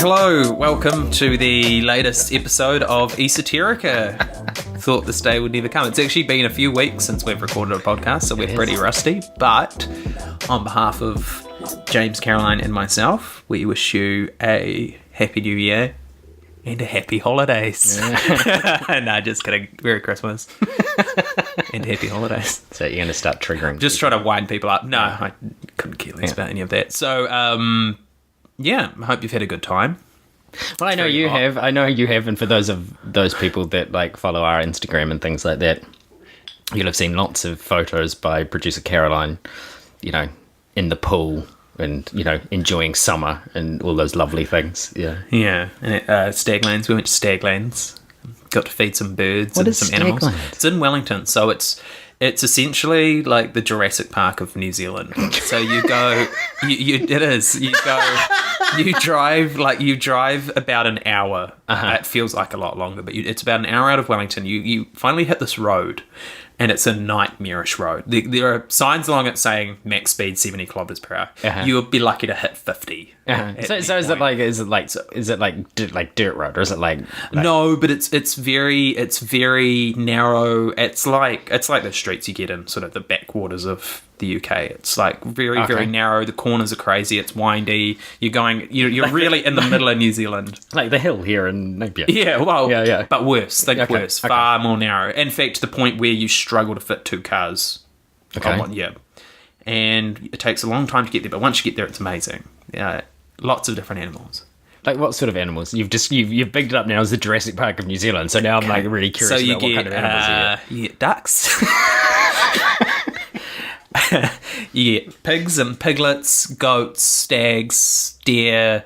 Hello, welcome to the latest episode of Esoterica. Thought this day would never come. It's actually been a few weeks since we've recorded a podcast, so we're pretty rusty. But on behalf of James, Caroline, and myself, we wish you a happy new year and a happy holidays. Yeah. Nah, just kidding. Merry Christmas and happy holidays. So you're going to start triggering. Just try to wind people up. No, I couldn't care less about any of that. So, yeah, I hope you've had a good time. Well, I know you have. I know you have, and for those people that like follow our Instagram and things like that, you'll have seen lots of photos by producer Caroline, you know, in the pool and, you know, enjoying summer and all those lovely things. Yeah. Yeah. And at Staglands, we went to Staglands, got to feed some birds and some animals. It's in Wellington, so it's essentially like the Jurassic Park of New Zealand. So you go, you drive about an hour. It feels like a lot longer, but it's about an hour out of Wellington. You finally hit this road, and it's a nightmarish road. There are signs along it saying max speed 70 kilometers per hour. You would be lucky to hit 50. So is it like dirt road, or is it like no? But it's very narrow. It's like the streets you get in sort of the backwaters of the UK. It's like very narrow. The corners are crazy. It's windy. You're really in the middle of New Zealand, like the hill here in Napier. Yeah, well, yeah. But worse. Worse. Far more narrow. In fact, to the point where you struggle to fit two cars. Okay. And it takes a long time to get there, but once you get there, it's amazing. Yeah, lots of different animals. Like what sort of animals? You've bigged it up now as the Jurassic Park of New Zealand. So now I'm like really curious about what kind of animals you get. Ducks. You get pigs and piglets, goats, stags, deer,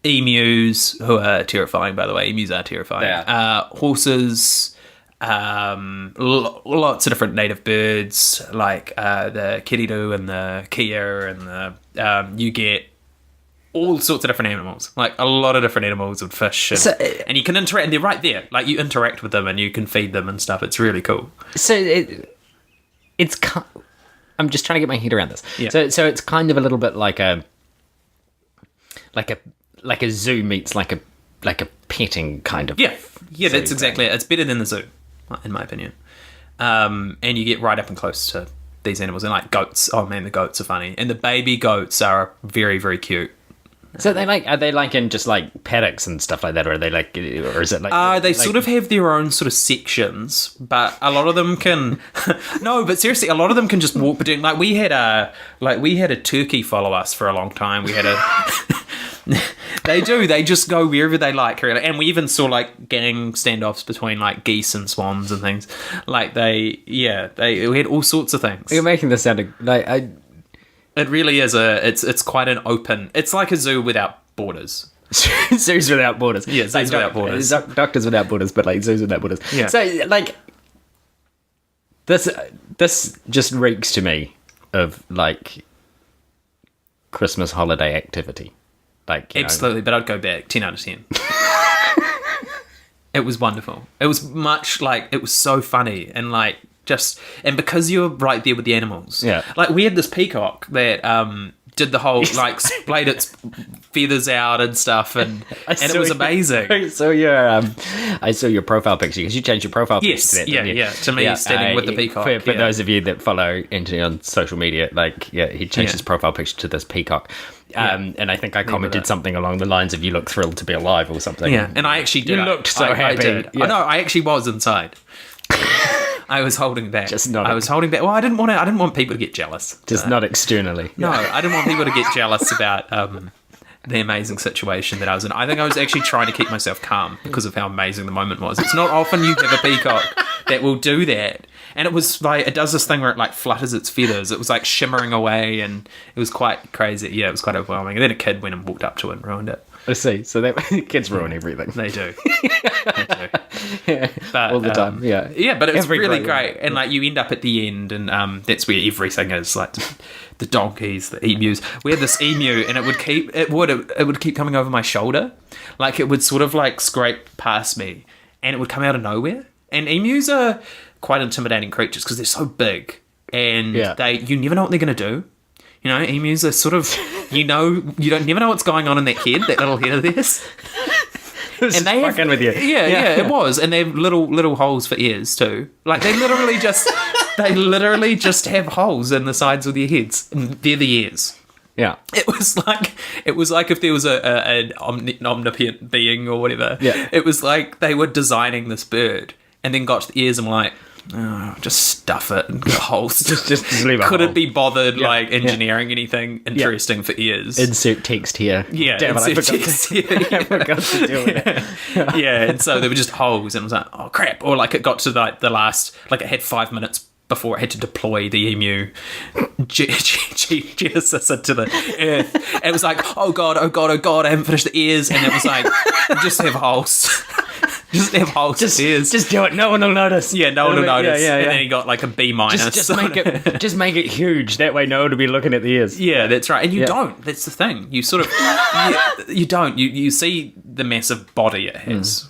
emus, who are terrifying, by the way. Emus are terrifying. Yeah. Horses, lots of different native birds, like the kiriru and the kia, and you get all sorts of different animals, like a lot of different animals and fish, and you can interact, and they're right there. Like you interact with them and you can feed them and stuff. It's really cool. So it's I'm just trying to get my head around this. Yeah. So it's kind of a little bit like a zoo meets like a petting kind of. Yeah, that's exactly it. It's better than the zoo, in my opinion. And you get right up and close to these animals, and like goats. Oh man, the goats are funny, and the baby goats are very, very cute. So are they like in just like paddocks and stuff like that, or are they like, or is it like? They sort of have their own sort of sections, but a lot of them can. No, but seriously, a lot of them can just walk between. Like we had a turkey follow us for a long time. We had a. They do. They just go wherever they like, really. And we even saw like gang standoffs between like geese and swans and things. Like we had all sorts of things. You're making this sound like It really is it's quite an open. It's like a zoo without borders. Zoos without borders. Yeah, zoos without borders. Doctors without borders, but like zoos without borders. Yeah. So like this just reeks to me of like Christmas holiday activity. Like absolutely, but I'd go back 10 out of 10. It was wonderful. It was it was so funny and like. And because you're right there with the animals, like we had this peacock that did the whole like splayed its feathers out and stuff, and it was amazing. I saw your profile picture because you changed your profile picture. Yes, to me standing with the peacock. For those of you that follow Anthony on social media, he changed his profile picture to this peacock. And I think I commented something along the lines of "You look thrilled to be alive" or something. Yeah, and I actually did. You looked so happy. I did. Yeah. No, I actually was inside. I was holding back. I was holding back. Well, I didn't want people to get jealous. Just not externally. No, I didn't want people to get jealous about the amazing situation that I was in. I think I was actually trying to keep myself calm because of how amazing the moment was. It's not often you have a peacock that will do that. And it was like, it does this thing where it like flutters its feathers. It was like shimmering away and it was quite crazy. Yeah, it was quite overwhelming. And then a kid went and walked up to it and ruined it. I see. So kids ruin everything. They do. But, all the time. Yeah, but it was really great. And like you end up at the end, and that's where everything is. Like the donkeys, the emus. We had this emu, and it would keep coming over my shoulder. Like it would sort of like scrape past me, and it would come out of nowhere. And emus are quite intimidating creatures because they're so big, and you never know what they're going to do. You know, emus are sort of, you don't never know what's going on in that head, that little head of theirs. And they fucking with you. Yeah, it was. And they have little holes for ears too. Like they literally just have holes in the sides of their heads. And they're the ears. Yeah. It was like if there was an omnipotent being or whatever. Yeah. It was like they were designing this bird and then got to the ears and were like, oh, just stuff it and get holes. just leave it. Couldn't be bothered engineering anything interesting for ears. Insert text here. Yeah, damn it, I forgot to do it. Yeah, and so they were just holes, and it was like, oh crap! Or like it got to like the last, like it had 5 minutes before it had to deploy the emu genesis into the earth. And it was like, oh god, I haven't finished the ears, and it was like, just have holes. Just have holes. Just do it. No one will notice. Yeah, no one will notice. Yeah. And then he got like a B minus. Just make it huge. That way, no one will be looking at the ears. Yeah, that's right. And you don't. That's the thing. You sort of you don't. You see the massive body it has,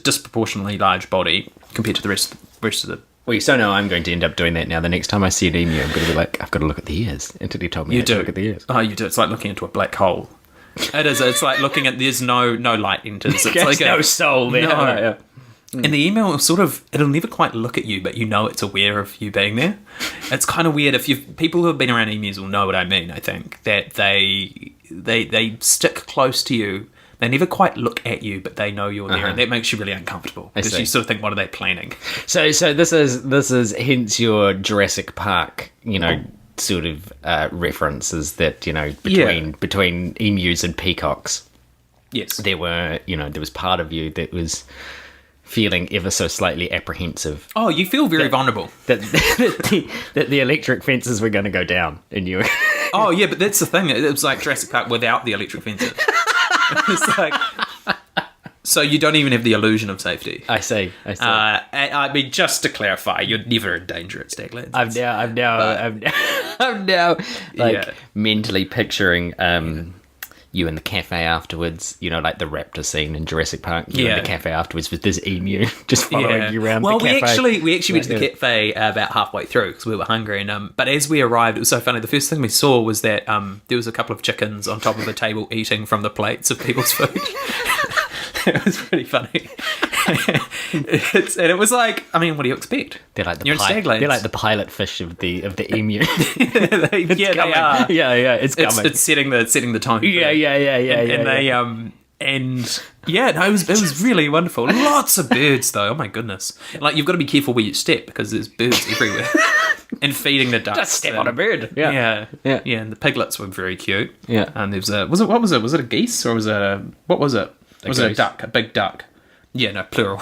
disproportionately large body compared to the rest of the. Well, you so know I'm going to end up doing that now. The next time I see an emu, I'm going to be like, I've got to look at the ears. Until he told me to look at the ears. Oh, you do. It's like looking into a black hole. It is. It's like looking at. There's no light enters. It's like no soul there. No. Yeah. And the email will it'll never quite look at you, but you know it's aware of you being there. It's kind of weird. People who have been around emus will know what I mean. I think that they stick close to you. They never quite look at you, but they know you're there, and that makes you really uncomfortable because you sort of think, what are they planning? So this is hence your Jurassic Park, sort of references that between emus and peacocks. Yes, there was part of you that was feeling ever so slightly apprehensive. Oh, you feel very vulnerable. That the electric fences were going to go down, and you. Oh yeah, but that's the thing. It was like Jurassic Park without the electric fences. It's like, so you don't even have the illusion of safety. I see. I mean, just to clarify, you're never in danger at Staglands. I'm now mentally picturing you in the cafe afterwards, like the raptor scene in Jurassic Park. You in the cafe afterwards with this emu just following you around the cafe. Well, we actually went to the cafe about halfway through because we were hungry. And but as we arrived, it was so funny. The first thing we saw was that there was a couple of chickens on top of the table eating from the plates of people's food. It was pretty funny. And it was like, I mean, what do you expect? They're like You're in Staglands. They're like the pilot fish of the emu. They are. Yeah, it's coming. It's setting the tone. Yeah. It was really wonderful. Lots of birds though. Oh my goodness! Like you've got to be careful where you step because there's birds everywhere. And feeding the ducks. Just step on a bird. Yeah. And the piglets were very cute. Yeah. And there was what was it? Was it a geese or was it what was it? Was it a duck? A big duck? Yeah, no, plural.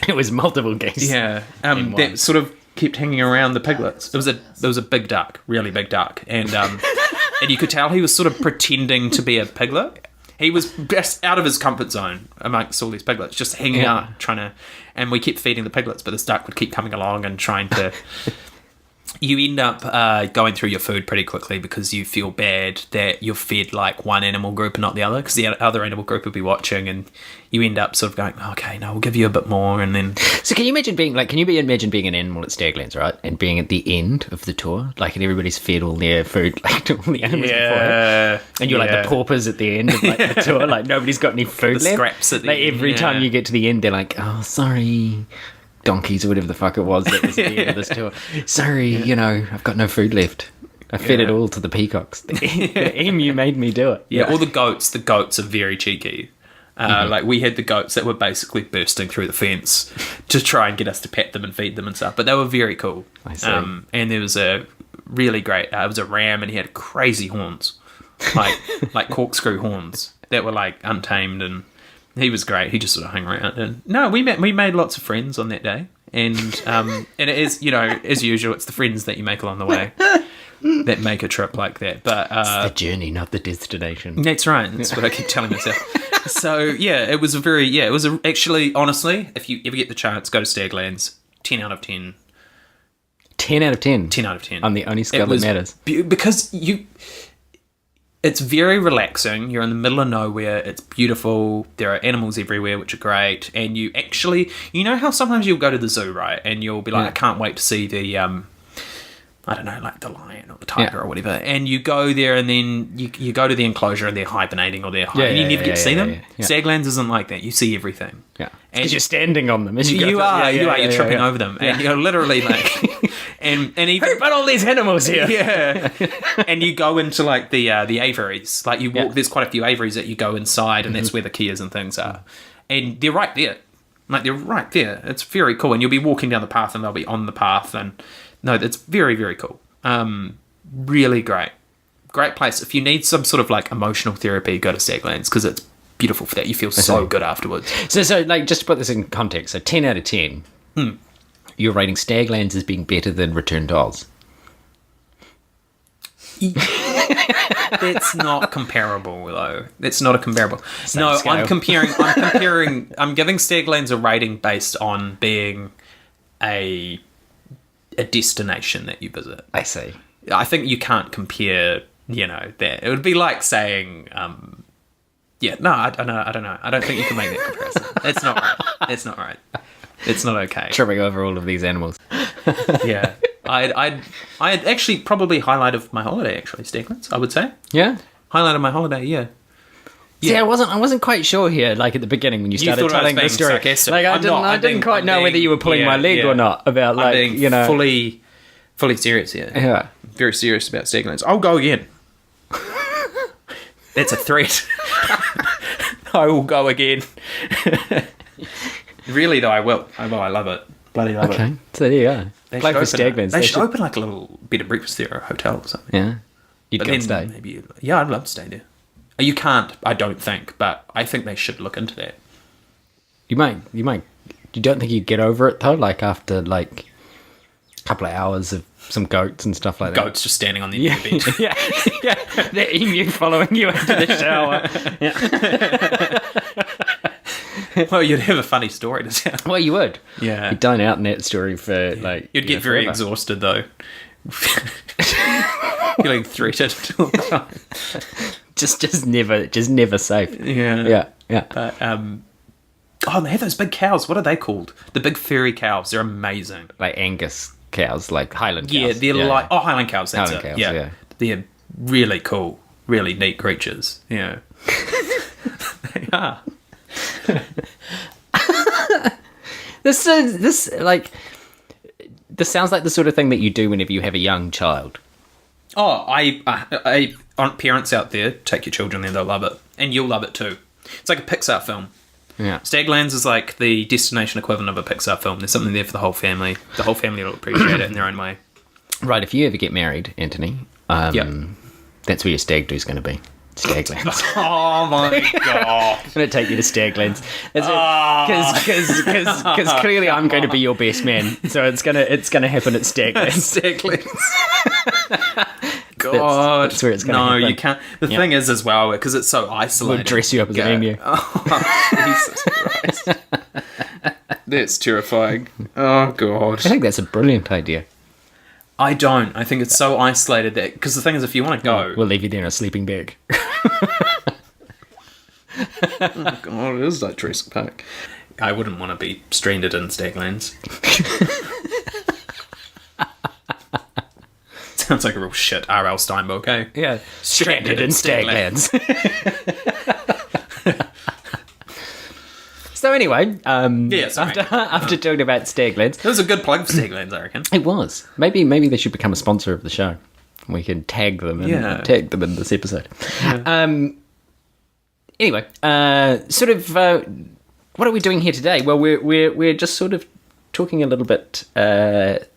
It was multiple geese. Yeah, that sort of kept hanging around the piglets. There was a big duck, really big duck, and and you could tell he was sort of pretending to be a piglet. He was just out of his comfort zone amongst all these piglets, just hanging out, trying to. And we kept feeding the piglets, but this duck would keep coming along and trying to. You end up going through your food pretty quickly because you feel bad that you've fed like one animal group and not the other, because the other animal group will be watching, and you end up sort of going, okay, no, we'll give you a bit more, and then. So can you imagine being an animal at Staglands, right, and being at the end of the tour, like, and everybody's fed all their food, like to all the animals before, and you're like the paupers at the end of like the tour, like nobody's got any food left. Scraps at the like end, every time you get to the end, they're like, oh, sorry. Donkeys or whatever the fuck it was that was at the end of this tour. Sorry, I've got no food left. I fed it all to the peacocks. The emu made me do it. Yeah, or the goats. The goats are very cheeky. Like we had the goats that were basically bursting through the fence to try and get us to pet them and feed them and stuff. But they were very cool. I see. And there was a really great. It was a ram, and he had crazy horns, like corkscrew horns that were like untamed, and he was great. He just sort of hung around. And no, we made lots of friends on that day, and it is as usual, it's the friends that you make along the way that make a trip like that. But it's the journey, not the destination. That's right. That's what I keep telling myself. So it was actually, honestly, if you ever get the chance, go to Staglands. 10 out of 10. 10 out of 10? 10 out of 10. I'm the only scale that matters. Because it's very relaxing. You're in the middle of nowhere. It's beautiful. There are animals everywhere, which are great. And you actually, how sometimes you'll go to the zoo, right? And you'll be like, I can't wait to see the, I don't know, like the lion or the tiger or whatever, and you go there and then you go to the enclosure and they're hibernating or and you never get to see them. Yeah. Staglands isn't like that. You see everything. Yeah, because you're standing on them. As you are. You're tripping over them, and you're literally like, and even but all these animals here. Yeah, and you go into like the aviaries. Like you walk. There's quite a few aviaries that you go inside, and that's where the keas and things are, and they're right there. Like they're right there. It's very cool, and you'll be walking down the path, and they'll be on the path, and no, that's very, very cool. Really great place. If you need some sort of like emotional therapy, go to Staglands because it's beautiful for that. You feel so good afterwards. So like just to put this in context, so 10 out of 10, you're rating Staglands as being better than Return to Oz. That's not comparable, though. That's not a comparable. No, scale. I'm comparing. I'm giving Staglands a rating based on being a destination that you visit. I see. I think you can't compare. That it would be like saying, I don't know. I don't think you can make that comparison. It's not right. It's not right. It's not okay. Tripping over all of these animals. Yeah. I'd actually probably highlight of my holiday, actually, Staglands, I would say. Yeah? Highlight of my holiday, yeah. See, I wasn't quite sure here, like at the beginning when you started telling the story. Sarcastic. Like I didn't quite know whether you were pulling my leg or not about like fully serious here. Yeah. Very serious about Staglands. I'll go again. That's a threat. I will go again. Really though, I will. I love it. Bloody love it. Okay. So there you go. Play for Staglands. They should open like a little bed and breakfast there or a hotel or something. Yeah. You'd go and stay. Maybe, I'd love to stay there. You can't, I don't think, but I think they should look into that. You might. You don't think you'd get over it though? Like after like a couple of hours of some goats and stuff like that. Goats just standing on the end of the bed. Yeah. The emu following you into the shower. Yeah. Well, you'd have a funny story to tell. Well, you would. Yeah. You'd dine out in that story for like. You'd get very exhausted though. Feeling threatened all the time. Just never safe. Yeah. But they have those big cows. What are they called? The big furry cows. They're amazing. Like Angus cows, like Highland cows. Yeah, they're like Highland cows. That's Highland it. Cows, yeah, they're really cool, really neat creatures. Yeah, they are. This sounds like the sort of thing that you do whenever you have a young child. Oh, I parents out there, take your children there, they'll love it. And you'll love it too. It's like a Pixar film. Yeah. Staglands is like the destination equivalent of a Pixar film. There's something there for the whole family. The whole family will appreciate it in their own way. Right, if you ever get married, Anthony, that's where your stag do is going to be. Staglands. Oh my god! I'm going to take you to Staglands. Because clearly I'm going to be your best man, so it's gonna happen at Staglands. Staglands. God, that's where it's going to happen. No, you can't. The thing is, as well, because it's so isolated. We'll dress you up as an emu. Oh, Jesus Christ! That's terrifying. Oh god! I think that's a brilliant idea. I don't. I think it's so isolated that because the thing is, if you want to go, we'll leave you there in a sleeping bag. Oh god, it is like Jurassic Park. I wouldn't want to be stranded in Staglands. Sounds like a real shit R.L. Stein book, eh? Yeah, stranded in Staglands. So anyway, after talking about Staglands, it was a good plug for Staglands, I reckon. It was. Maybe they should become a sponsor of the show. We can tag them in this episode. Yeah. Anyway, what are we doing here today? Well, we're just sort of talking a little bit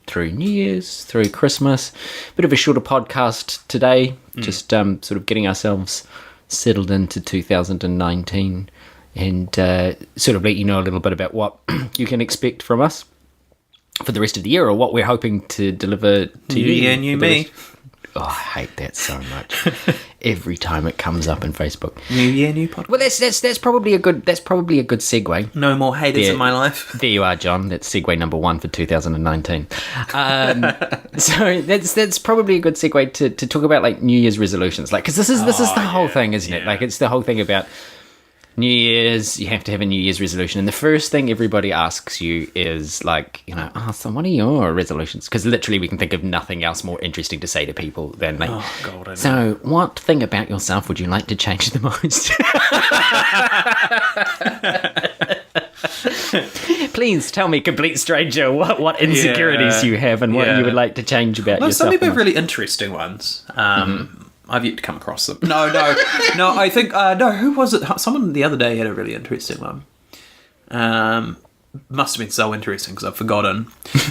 through New Year's, through Christmas, bit of a shorter podcast today. Just sort of getting ourselves settled into 2019. And sort of let you know a little bit about what you can expect from us for the rest of the year, or what we're hoping to deliver to you. Yeah, new me. Oh, I hate that so much. Every time it comes up in Facebook. New year, new podcast. Well, that's probably a good segue. No more haters in my life. There you are, John. That's segue number 1 for 2019. So that's probably a good segue to talk about like New Year's resolutions, like because this is the whole thing, isn't it? Like it's the whole thing about New Year's, you have to have a New Year's resolution. And the first thing everybody asks you is like, so what are your resolutions? Because literally we can think of nothing else more interesting to say to people than like, oh, God, I know. So what thing about yourself would you like to change the most? Please tell me, complete stranger, what insecurities you have and what you would like to change about yourself. Some people have really interesting ones. I've yet to come across them. No. I think who was it? Someone the other day had a really interesting one. Must have been so interesting because I've forgotten.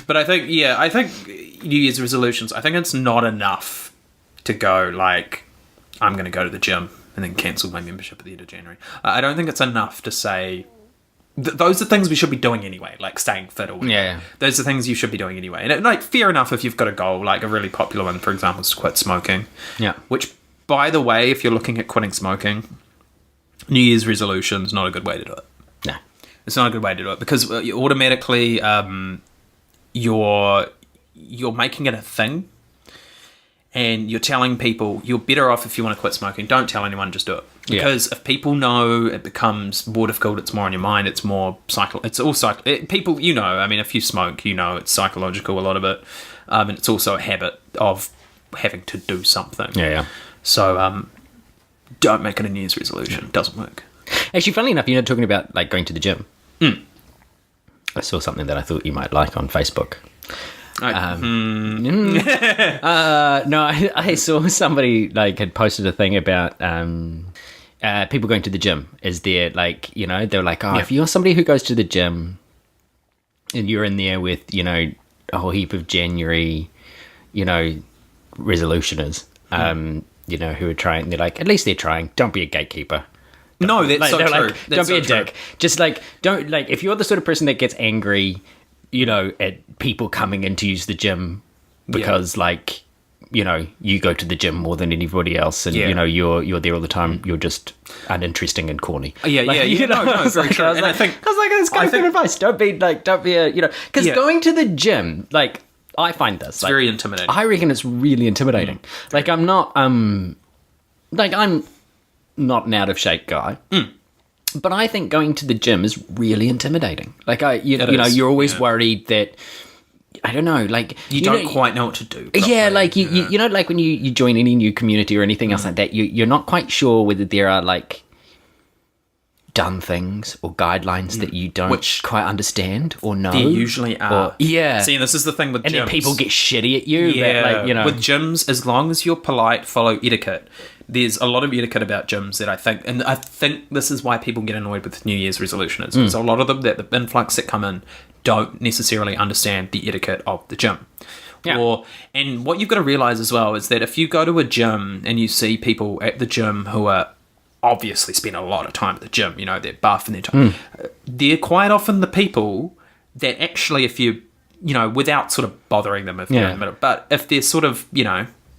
But I think New Year's resolutions. I think it's not enough to go like, I'm going to go to the gym and then cancel my membership at the end of January. I don't think it's enough to say. Those are things we should be doing anyway, like staying fit or whatever. Yeah. Those are things you should be doing anyway. And like, fair enough if you've got a goal, like a really popular one, for example, is to quit smoking. Yeah. Which, by the way, if you're looking at quitting smoking, New Year's resolution is not a good way to do it. No. It's not a good way to do it because you automatically you're making it a thing. And you're telling people you're better off if you want to quit smoking. Don't tell anyone, just do it. Because if people know, it becomes more difficult. It's more on your mind. It's more It's all people, I mean, if you smoke, it's psychological, a lot of it. And it's also a habit of having to do something. Yeah. So don't make it a New Year's resolution. It doesn't work. Actually, funnily enough, talking about like going to the gym. I saw something that I thought you might like on Facebook. I saw somebody like had posted a thing about people going to the gym. Is there like they're like, if you're somebody who goes to the gym and you're in there with a whole heap of January resolutioners who are trying, they're like, at least they're trying. Don't be a gatekeeper. No, that's so true. Like, don't be a dick. Just like don't like if you're the sort of person that gets angry at people coming in to use the gym because you go to the gym more than anybody else and you're there all the time, you're just uninteresting and corny. No, very true. I was like, that's kind of good advice. Don't be a because going to the gym, like, I find this it's very intimidating. I reckon it's really intimidating. Like, I'm not I'm not an out of shape guy. But I think going to the gym is really intimidating. Like, you're always worried that, I don't know, like... You don't quite know what to do. Properly. Yeah, like, you know, like when you join any new community or anything else like that, you're not quite sure whether there are, like, done things or guidelines that you don't quite understand or know. There usually are. See, this is the thing with gyms. And then people get shitty at you. Yeah. But, with gyms, as long as you're polite, follow etiquette. There's a lot of etiquette about gyms that I think this is why people get annoyed with New Year's resolutions. Because a lot of them, the influx that come in, don't necessarily understand the etiquette of the gym. Yeah. And what you've got to realize as well is that if you go to a gym and you see people at the gym who are obviously spend a lot of time at the gym, they're buff and they're quite often the people that actually, if you, without sort of bothering them if they're in the middle, but if they're sort of,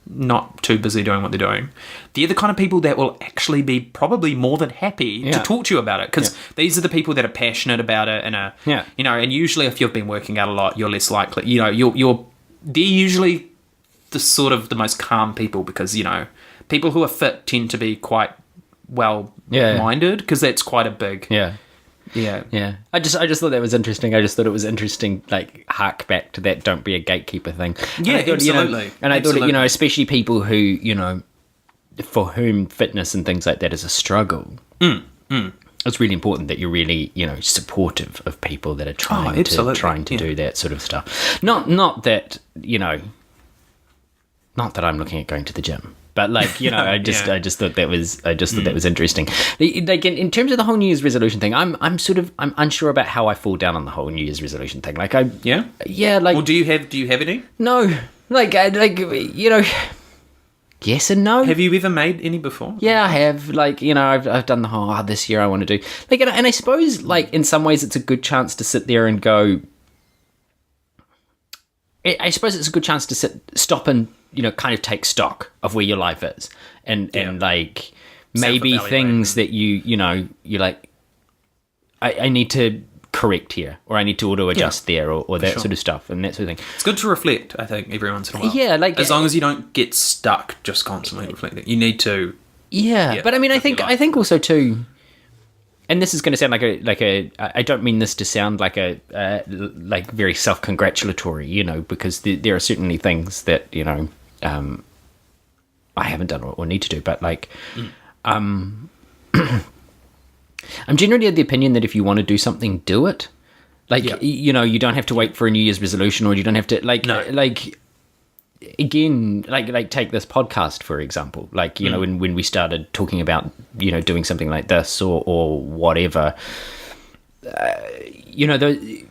not too busy doing what they're doing, they're the kind of people that will actually be probably more than happy to talk to you about it, because these are the people that are passionate about it and and usually if you've been working out a lot, you're less likely, they're usually the sort of the most calm people, because people who are fit tend to be quite well-minded, because that's quite a big Yeah. I just thought that was interesting. I just thought it was interesting, like, hark back to that don't be a gatekeeper thing. Yeah, absolutely. I thought, especially people who, for whom fitness and things like that is a struggle. It's really important that you're really, supportive of people that are trying to do that sort of stuff. Not that, not that I'm looking at going to the gym. But like, I just thought that was that was interesting. Like in terms of the whole New Year's resolution thing, I'm unsure about how I fall down on the whole New Year's resolution thing. Like like. Well, do you have any? No, yes and no. Have you ever made any before? Yeah, I have. Like, I've done the whole this year I want to do like, and I suppose like in some ways it's a good chance to sit there and go. I suppose it's a good chance to stop and kind of take stock of where your life is, and like maybe things that you're like, I need to correct here, or I need to auto adjust there, or that sort of stuff, and that sort of thing. It's good to reflect, I think, every once in a while. Yeah, like as long as you don't get stuck just constantly reflecting, you need to. Yeah, but I mean, I think also too. and this is going to sound like a. I don't mean this to sound like a like very self-congratulatory, because there are certainly things that I haven't done or need to do, but I'm generally of the opinion that if you want to do something, do it. You don't have to wait for a New Year's resolution, or you don't have to again, take this podcast, for example, when we started talking about, doing something like this or whatever, if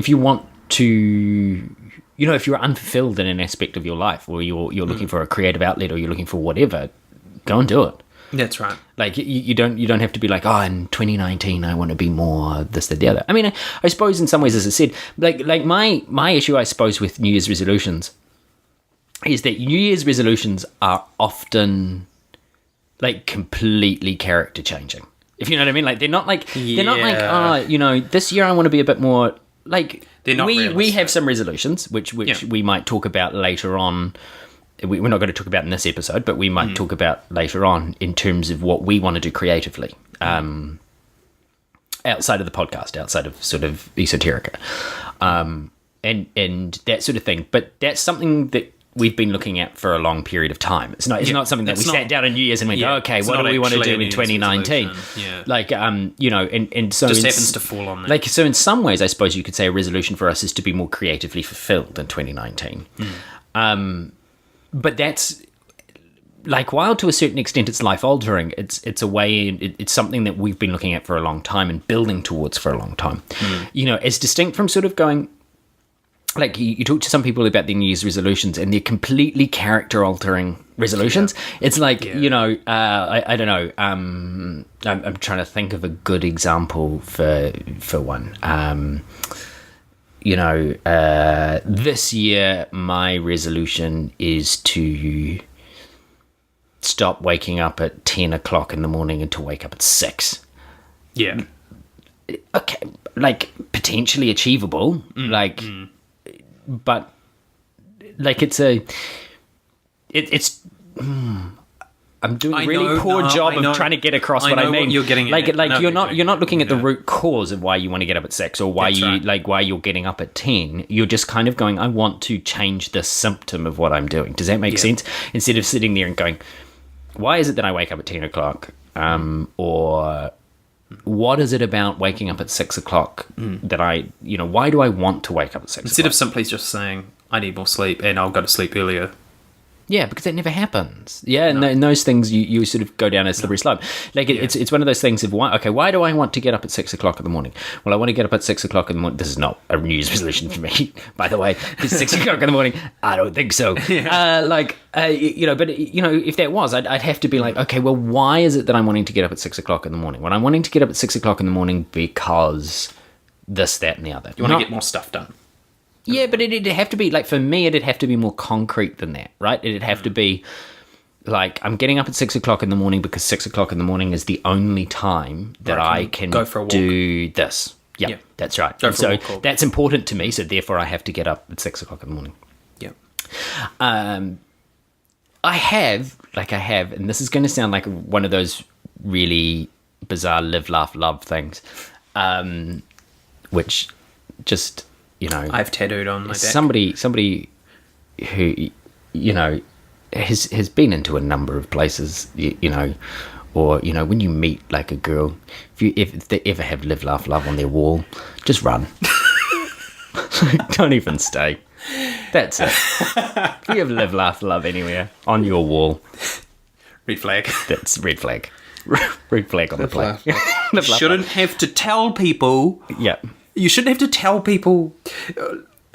you want to, if you're unfulfilled in an aspect of your life, or you're looking for a creative outlet, or you're looking for whatever, go and do it. That's right. You don't have to be like, in 2019 I want to be more this, that, the other. I mean, I suppose in some ways, as I said, my issue, I suppose, with New Year's resolutions is that New Year's resolutions are often completely character changing. If you know what I mean, they're not this year I want to be a bit more they're not we have some resolutions which we might talk about later on. We're not going to talk about in this episode, but we might talk about later on in terms of what we want to do creatively, outside of the podcast, outside of sort of esoterica, and that sort of thing. But that's something that we've been looking at for a long period of time. It's not something that we sat down on New Year's and went, okay, what do we want to do in 2019? And so just happens to fall on that. So in some ways, I suppose you could say a resolution for us is to be more creatively fulfilled in 2019. But that's while to a certain extent it's life altering, it's a way, it's something that we've been looking at for a long time and building towards for a long time. As distinct from sort of going, you talk to some people about their New Year's resolutions and they're completely character altering resolutions. It's I don't know. I'm trying to think of a good example for one. This year my resolution is to stop waking up at 10 o'clock in the morning and to wake up at 6. Yeah. Okay, potentially achievable, but I'm doing a really poor job of trying to get across what I mean. What you're getting at. You're not looking at the root cause of why you want to get up at 6 or why why you're getting up at 10. You're just kind of going, I want to change the symptom of what I'm doing. Does that make sense? Instead of sitting there and going, why is it that I wake up at 10 o'clock? Or what is it about waking up at 6 o'clock that why do I want to wake up at 6 o'clock? Instead of simply just saying, I need more sleep and I'll go to sleep earlier. Yeah, because that never happens. Yeah, and those things you sort of go down a slippery slope. It's one of those things of why do I want to get up at 6 o'clock in the morning? Well, I want to get up at 6 o'clock in the morning. This is not a New Year's resolution for me, by the way. It's 6 o'clock in the morning. I don't think so. But if that was, I'd have to be like, okay, well, why is it that I'm wanting to get up at 6 o'clock in the morning? Well, I'm wanting to get up at 6 o'clock in the morning because this, that, and the other. You want to get more stuff done. Yeah, but it'd have to be, for me, it'd have to be more concrete than that, right? It'd have to be, I'm getting up at 6 o'clock in the morning because 6 o'clock in the morning is the only time that I can go for a walk. Do this. Yeah, that's right. So that's important to me, so therefore I have to get up at 6 o'clock in the morning. Yeah. I have, and this is going to sound like one of those really bizarre live, laugh, love things, which just... I've tattooed on my back. Somebody who, has been into a number of places, or, when you meet a girl, if they ever have live, laugh, love on their wall, just run. Don't even stay. That's it. If you have live, laugh, love anywhere on your wall. Red flag. That's red flag. Red flag on the plate. You shouldn't have to tell people. Yeah. You shouldn't have to tell people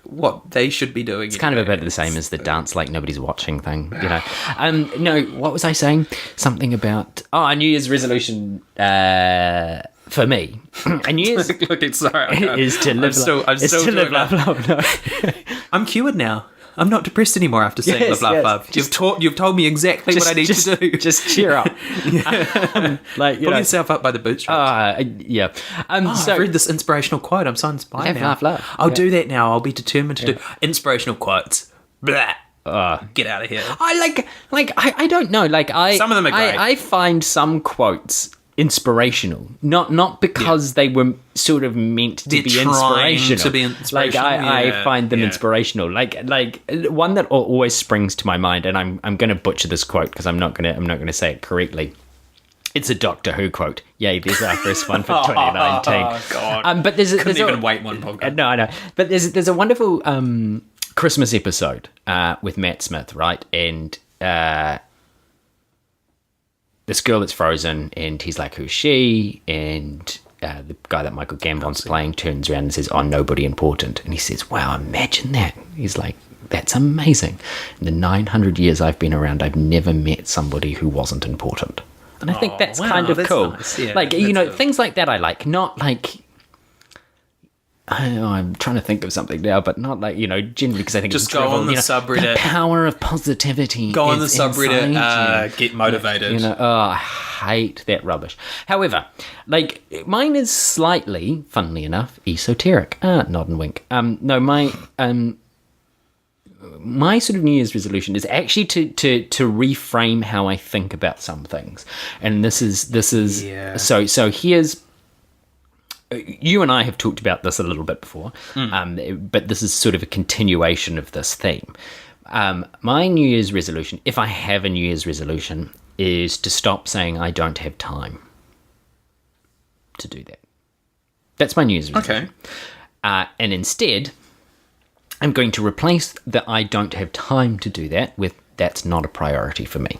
what they should be doing. It's kind of a bit the same as the dance like nobody's watching thing, No, what was I saying? Something about a New Year's resolution for me. A New Year's is to live. I'm still live, laugh, love. No. I'm cured now. I'm not depressed anymore after saying live, laugh, love. You've told me exactly what I need to do. Just cheer up. Pull yourself up by the bootstraps. Yeah. So I've read this inspirational quote. I'm so inspired now. Laugh, love. I'll do that now. I'll be determined to do inspirational quotes. Blah. Get out of here. I don't know. Some of them are great. I find some quotes inspirational, not because they were sort of meant to be inspirational. To be inspirational. I find them inspirational. Like one that always springs to my mind, and I'm going to butcher this quote because I'm not going to say it correctly. It's a Doctor Who quote. Yay, there's our first one for 2019. Oh, God. But couldn't even wait one podcast. No, I know. But there's a wonderful Christmas episode with Matt Smith, right? And this girl that's frozen, and he's like, who's she? And the guy that Michael Gambon's playing turns around and says, oh, nobody important. And he says, wow, imagine that. He's like, that's amazing. In the 900 years I've been around, I've never met somebody who wasn't important. And I think that's kind of cool. Nice. Yeah, things like that I like. Not like... I'm trying to think of something now, but not like, generally because I think just it's go on the subreddit. The power of positivity. Go on the subreddit, get motivated. I hate that rubbish. However, mine is slightly, funnily enough, esoteric. Nod and wink. My sort of New Year's resolution is actually to reframe how I think about some things, and this is so here's. You and I have talked about this a little bit before, but this is sort of a continuation of this theme. My New Year's resolution, if I have a New Year's resolution, is to stop saying I don't have time to do that. That's my New Year's resolution. Okay. And instead, I'm going to replace the I don't have time to do that with that's not a priority for me.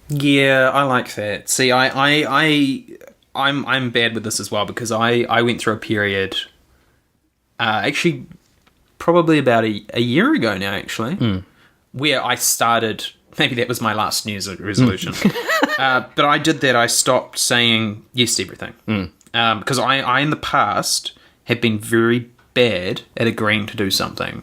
Yeah, I like that. See, I'm bad with this as well because I went through a period, actually probably about a year ago now, actually, where I started, maybe that was my last New Year's resolution, but I did that. I stopped saying yes to everything because I in the past have been very bad at agreeing to do something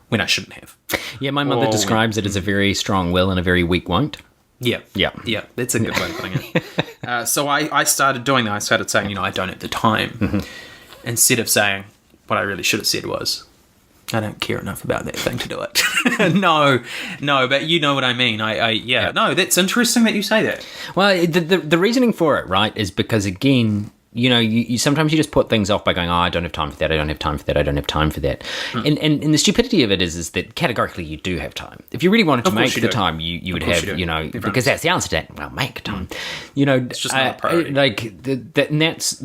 when I shouldn't have. Yeah, my mother describes it as a very strong will and a very weak won't. Yeah. That's a good way of putting it. So I started doing that. I started saying, I don't have the time. Instead of saying, what I really should have said was, I don't care enough about that thing to do it. No, but you know what I mean. No, that's interesting that you say that. Well, the reasoning for it, right, is because, again, you sometimes you just put things off by going, I don't have time for that, I don't have time for that, I don't have time for that. And the stupidity of it is that categorically you do have time. If you really wanted to make the time, you would have, because that's the answer to that, well, make time. It's just not a priority. And that's,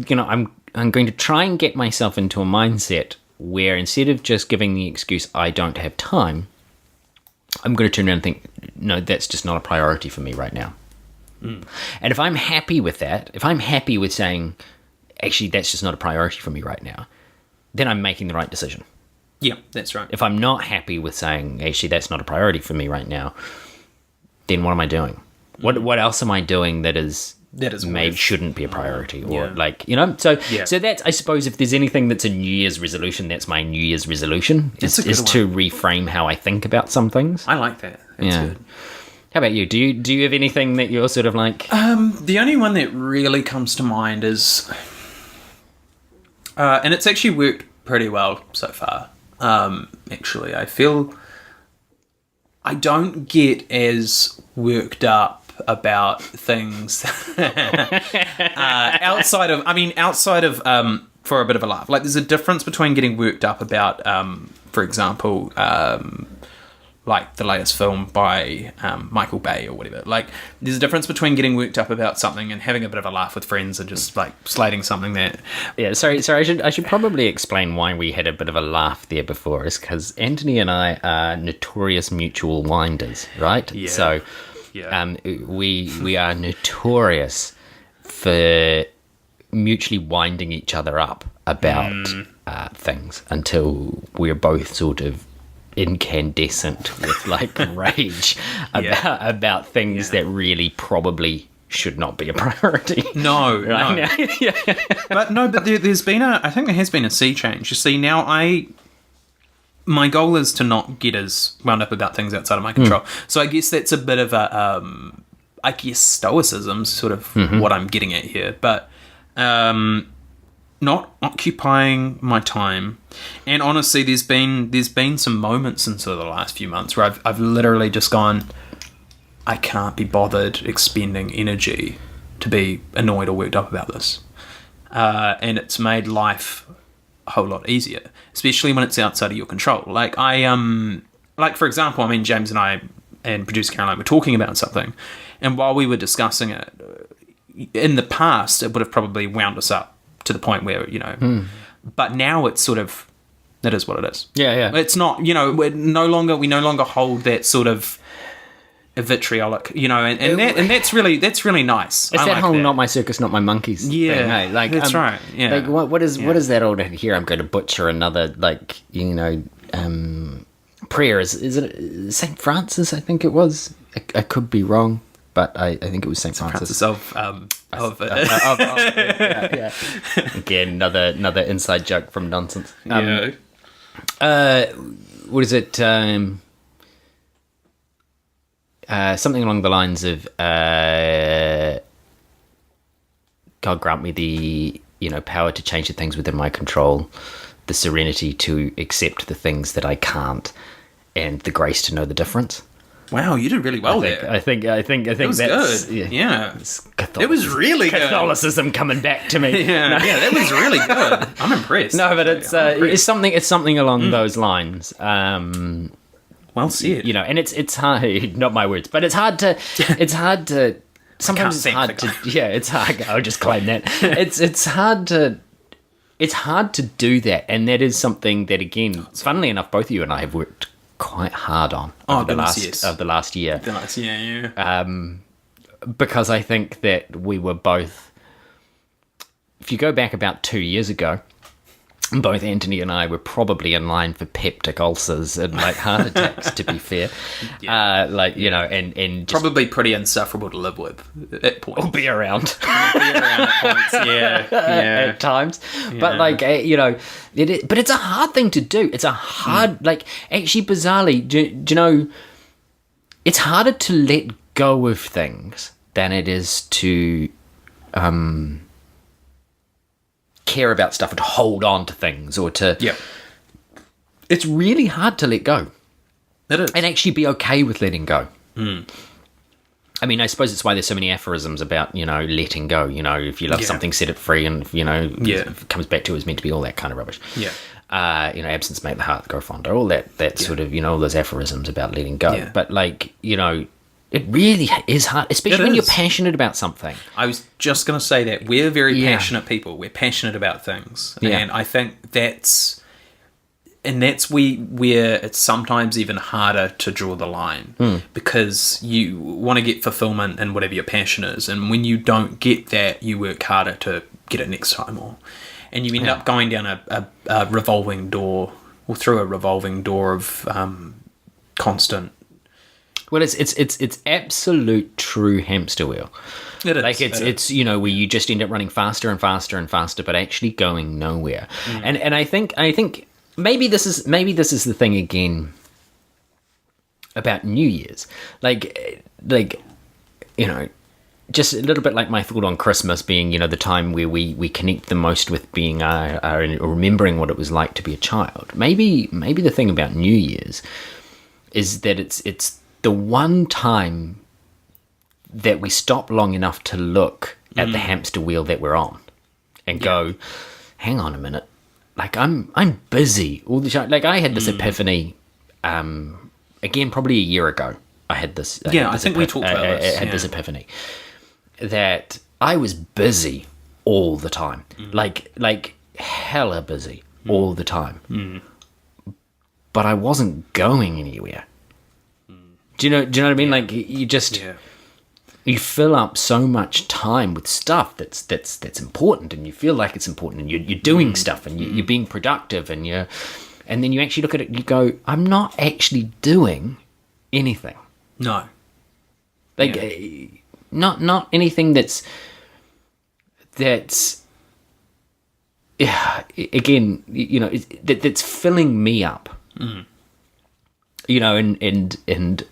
I'm going to try and get myself into a mindset where instead of just giving the excuse, I don't have time, I'm going to turn around and think, no, that's just not a priority for me right now. And if I'm happy with that, if I'm happy with saying, actually, that's just not a priority for me right now, then I'm making the right decision. Yeah, that's right. If I'm not happy with saying, actually, that's not a priority for me right now, then what am I doing? What else am I doing that is maybe shouldn't be a priority? Or so that's, I suppose, if there's anything that's a New Year's resolution, that's my New Year's resolution, is to reframe how I think about some things. I like that. That's good. How about you? Do you have anything that you're sort of like... The only one that really comes to mind is... and it's actually worked pretty well so far. Actually, I feel... I don't get as worked up about things outside of for a bit of a laugh. Like, there's a difference between getting worked up about, for example... like the latest film by Michael Bay or whatever. Like, there's a difference between getting worked up about something and having a bit of a laugh with friends and just like slating something that... Yeah, sorry. I should probably explain why we had a bit of a laugh there before. Is because Anthony and I are notorious mutual winders, right? Yeah. So, we are notorious for mutually winding each other up about things until we're both sort of incandescent with like rage about things that really probably should not be a priority. No, right? No. But there's been I think there has been a sea change. You see, now my goal is to not get as wound up about things outside of my control. So I guess that's a bit of a stoicism, sort of what I'm getting at here. But not occupying my time. And honestly, there's been some moments in sort of the last few months where I've literally just gone, I can't be bothered expending energy to be annoyed or worked up about this. And it's made life a whole lot easier, especially when it's outside of your control. Like for example, I mean, James and I and producer Caroline were talking about something, and while we were discussing it, in the past, it would have probably wound us up to the point where, but now it's sort of, it is what it is. Yeah. It's not, we no longer hold that sort of vitriolic, and that's really nice. It's that whole "not my circus, not my monkeys" thing, eh? Like, that's right. Yeah. Like, what is that all here? I'm going to butcher another, prayer. Is it Saint Francis? I think it was. I could be wrong, but I think it was Saint Francis yeah. Again, another inside joke from Nonsense. What is it? Something along the lines of God grant me the power to change the things within my control, the serenity to accept the things that I can't, and the grace to know the difference. Wow, you did really well there. I think it was that's good. Yeah. It was really good. Catholicism coming back to me. Yeah, that was really good. I'm impressed. No, but it's something along those lines. Well said. And it's hard. Not my words, but it's hard to. Sometimes it's hard to. Yeah, it's hard. I'll just claim that. It's hard to. It's hard to do that, and that is something that, again, funnily enough, both you and I have worked quite hard on over the last year. The last year, yeah. Because I think that we were both. If you go back about 2 years ago, both Anthony and I were probably in line for peptic ulcers and heart attacks, to be fair. Yeah. And just probably pretty insufferable to live with at points. Or be around. At points, yeah. At times. Yeah. But but it's a hard thing to do. It's a hard, actually bizarrely, do you know, it's harder to let go of things than it is to care about stuff and hold on to things, or to it's really hard to let go. It is. And actually be okay with letting go. I mean, I suppose it's why there's so many aphorisms about letting go. If you love something, set it free, and if it comes back to it, it's meant to be all that kind of rubbish. Absence make the heart grow fonder, all that sort of all those aphorisms about letting go. But it really is hard, especially when you're passionate about something. I was just going to say that. We're very passionate people. We're passionate about things. Yeah. And I think that's where it's sometimes even harder to draw the line, because you want to get fulfillment in whatever your passion is. And when you don't get that, you work harder to get it next time. And you end up going down a revolving door, or through a revolving door of constant. Well, it's absolute true hamster wheel. It is. It's where you just end up running faster and faster and faster, but actually going nowhere. And I think maybe this is the thing again about New Year's, just a little bit like my thought on Christmas being the time where we connect the most with being our remembering what it was like to be a child. Maybe the thing about New Year's is that it's the one time that we stop long enough to look at the hamster wheel that we're on and go, hang on a minute, I'm busy all the time. I had this epiphany, again, probably a year ago. I think we talked about this. I had this epiphany that I was busy all the time, like hella busy all the time, but I wasn't going anywhere. Do you know what I mean? You just you fill up so much time with stuff that's important, and you feel like it's important, and you're doing stuff, and you're being productive, and then you actually look at it and you go, I'm not actually doing anything. No. Not anything that's again, that's filling me up. And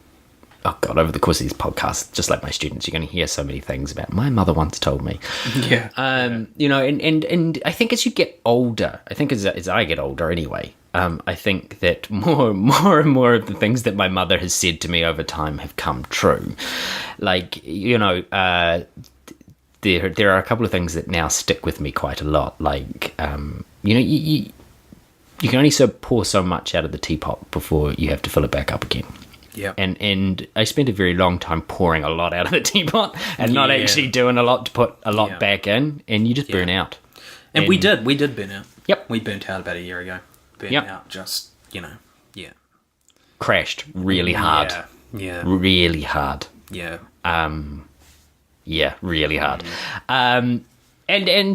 oh God, over the course of these podcasts, just like my students, you're going to hear so many things about my mother once told me. You know, and I think as you get older, I think as I get older anyway, I think that more and more of the things that my mother has said to me over time have come true. Like, you know, there are a couple of things that now stick with me quite a lot. Like, you know, you can only pour so much out of the teapot before you have to fill it back up again. Yeah. And I spent a very long time pouring a lot out of the teapot and not actually doing a lot to put a lot back in, and you just burn out. And we did burn out. Yep. We burnt out about a year ago. Burnt out just, you know, crashed really hard. Yeah. Really hard. Yeah. Really hard. And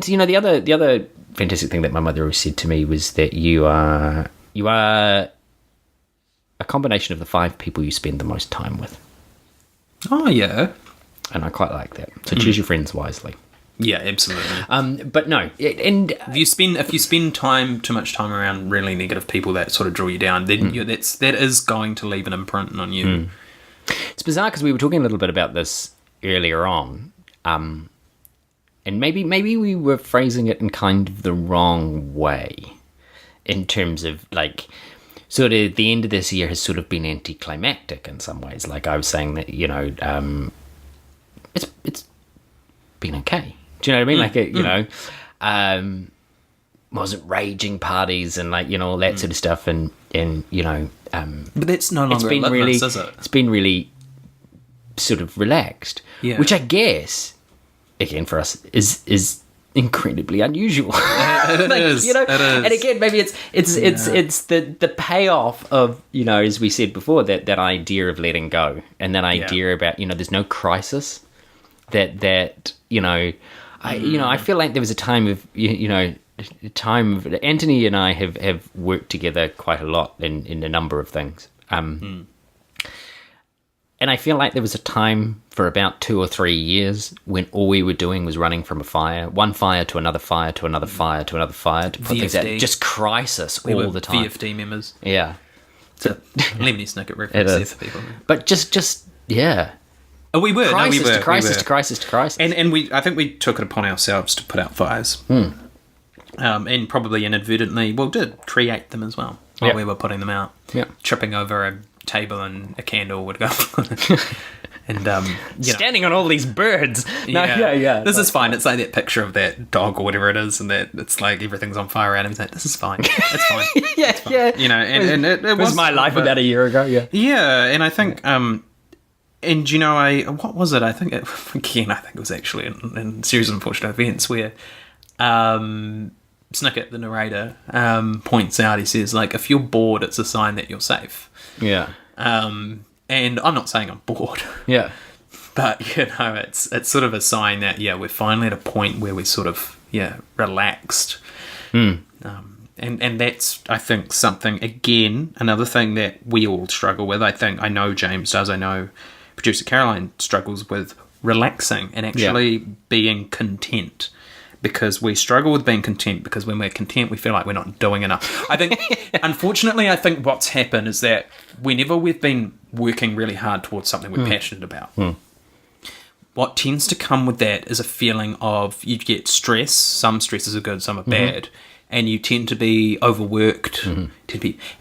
you know, the other fantastic thing that my mother always said to me was that you are a combination of the 5 people you spend the most time with. Oh yeah. And I quite like that. So choose your friends wisely. Yeah, absolutely. But no, and if you spend too much time around really negative people that sort of draw you down, then that is going to leave an imprint on you. It's bizarre because we were talking a little bit about this earlier on, and maybe we were phrasing it in kind of the wrong way, in terms of like, sort of the end of this year has sort of been anticlimactic in some ways. Like I was saying that, you know, it's been okay. Do you know what I mean? Like, you know, wasn't raging parties and like, you know, all that sort of stuff. And you know, but that's no longer been really, is it? It's been really sort of relaxed, which I guess, again, for us is incredibly unusual. It is, you know, it is. and again, maybe it's the payoff of, you know, as we said before, that idea of letting go, and that idea about, you know, there's no crisis. That you know, I feel like there was a time of Anthony and I have worked together quite a lot in a number of things. And I feel like there was a time for about 2 or 3 years when all we were doing was running from one fire to another fire to another fire to another fire to put things out. Just crisis all the time. VFD members. Yeah. It's a Lemony Snicket reference there for people. But just yeah. Oh, we were. Crisis No, we were. to crisis to crisis to crisis. And I think we took it upon ourselves to put out fires. And probably inadvertently, did create them as well while we were putting them out. Yeah. Tripping over a table and a candle would go. And standing on all these birds. This is fine. It's like that picture of that dog or whatever it is, and that it's like everything's on fire around him. He's like, this is fine. It's fine. It's fine. Yeah. You know, and it was my life about a year ago. Yeah. Yeah, and I think and you know, what was it? I think it was actually in series of unfortunate events where Snicket, the narrator, points out. He says, like, if you're bored, it's a sign that you're safe. Yeah. And I'm not saying I'm bored. Yeah. But you know, it's sort of a sign that we're finally at a point where we're sort of relaxed. And that's, I think, something, again, another thing that we all struggle with. I know James does. I know producer Caroline struggles with relaxing and actually being content, because we struggle with being content because when we're content, we feel like we're not doing enough. I think, unfortunately, what's happened is that whenever we've been working really hard towards something we're passionate about, what tends to come with that is a feeling of you get stress. Some stresses are good, some are bad. And you tend to be overworked.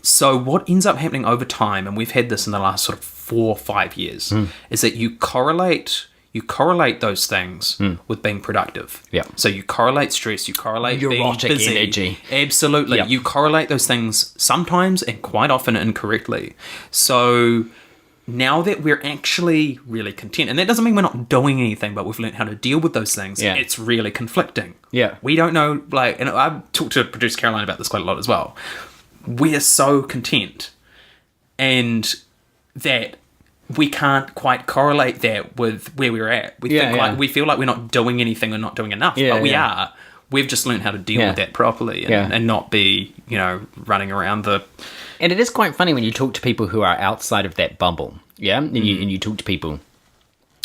So what ends up happening over time, and we've had this in the last sort of 4 or 5 years, is that you correlate those things with being productive. Yeah. So you correlate stress, you correlate neurotic being busy. Energy. Absolutely. Yep. You correlate those things sometimes and quite often incorrectly. So now that we're actually really content, and that doesn't mean we're not doing anything, but we've learned how to deal with those things, it's really conflicting. Yeah. We don't know, and I've talked to producer Caroline about this quite a lot as well. We're so content, and that we can't quite correlate that with where we're at. We feel like we're not doing anything or not doing enough, but we are. We've just learned how to deal with that properly and not be, running around the... And it is quite funny when you talk to people who are outside of that bubble, and you talk to people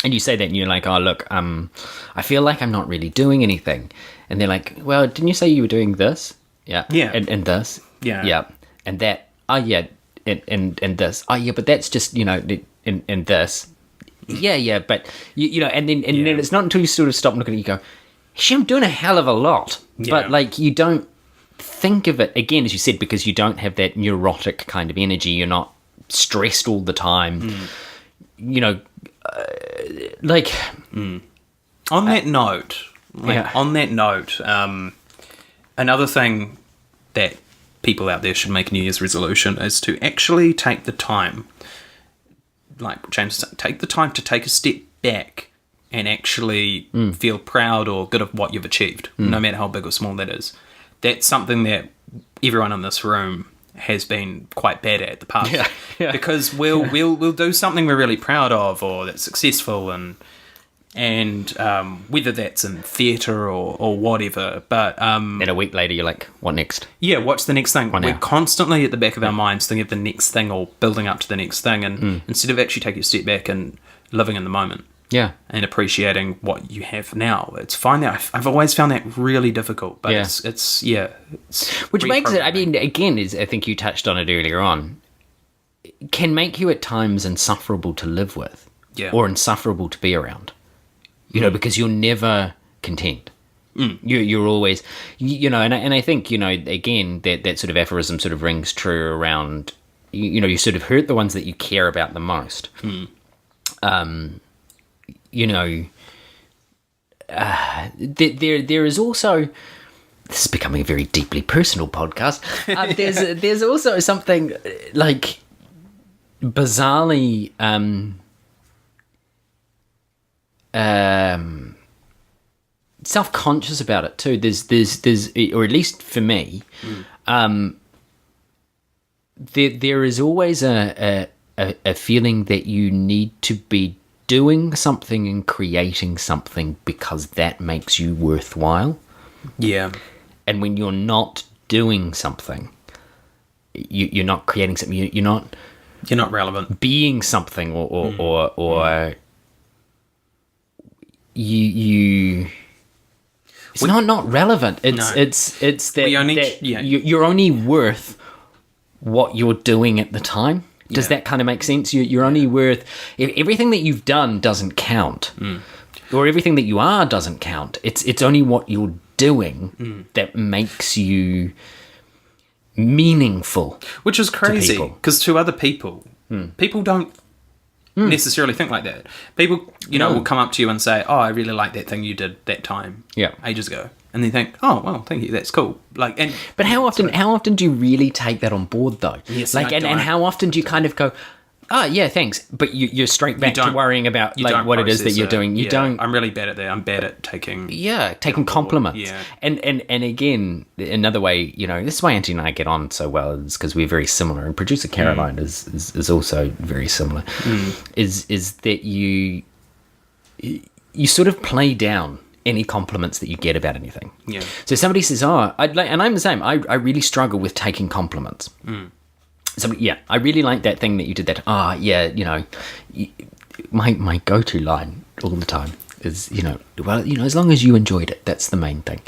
and you say that and you're like, oh, look, I feel like I'm not really doing anything. And they're like, well, didn't you say you were doing this? Yeah. Yeah. And this? Yeah. Yeah. And that, oh, yeah. And this, oh, yeah, but that's just, in this. Yeah, but you know, and then it's not until you sort of stop and look at it, you go, "Actually, I'm doing a hell of a lot," but like you don't think of it again, as you said, because you don't have that neurotic kind of energy. You're not stressed all the time. You know, like on that note, another thing that people out there should make a New Year's resolution is to actually take the time, like James said, take the time to take a step back and actually feel proud or good of what you've achieved, no matter how big or small that is. That's something that everyone in this room has been quite bad at the past. Because we'll do something we're really proud of or that's successful, and whether that's in theatre or whatever, but then a week later you're like, what next? Yeah, what's the next thing? What We're now? constantly at the back of our minds thinking of the next thing or building up to the next thing, and instead of actually taking a step back and living in the moment. Yeah. And appreciating what you have now. It's fine that I've always found that really difficult, but it's which makes it, I mean, again, is I think you touched on it earlier on, it can make you at times insufferable to live with, or insufferable to be around, you know, because you're never content. You're always, you know, and I think, you know, again, that sort of aphorism sort of rings true around, you know, you sort of hurt the ones that you care about the most. You know, there is also, this is becoming a very deeply personal podcast. There's also something like bizarrely self-conscious about it too. There's or at least for me, there is always a feeling that you need to be doing something and creating something because that makes you worthwhile. Yeah. And when you're not doing something, you're not creating something. You're not relevant. Being something, or you. It's not relevant. It's that you're only worth what you're doing at the time. Does that kind of make sense? You're only worth... Everything that you've done doesn't count. Or everything that you are doesn't count. It's only what you're doing that makes you meaningful. Which is crazy, because to other people, people don't necessarily think like that. People, will come up to you and say, "Oh, I really like that thing you did that time ages ago." And they think, "Oh, well, thank you, that's cool." But how often do you really take that on board, though? Yes, and how often do you kind of go, "Oh, yeah, thanks," but you're straight back to worrying about what it is that you're doing. You don't. I'm really bad at that. I'm bad at taking compliments. Yeah. And again, another way, this is why Auntie and I get on so well, is because we're very similar, and producer Caroline is also very similar. Is that you sort of play down any compliments that you get about anything. Yeah. So somebody says, "Oh, and I'm the same. I really struggle with taking compliments." Somebody, I really like that thing that you did. That, my go-to line all the time is, as long as you enjoyed it, that's the main thing.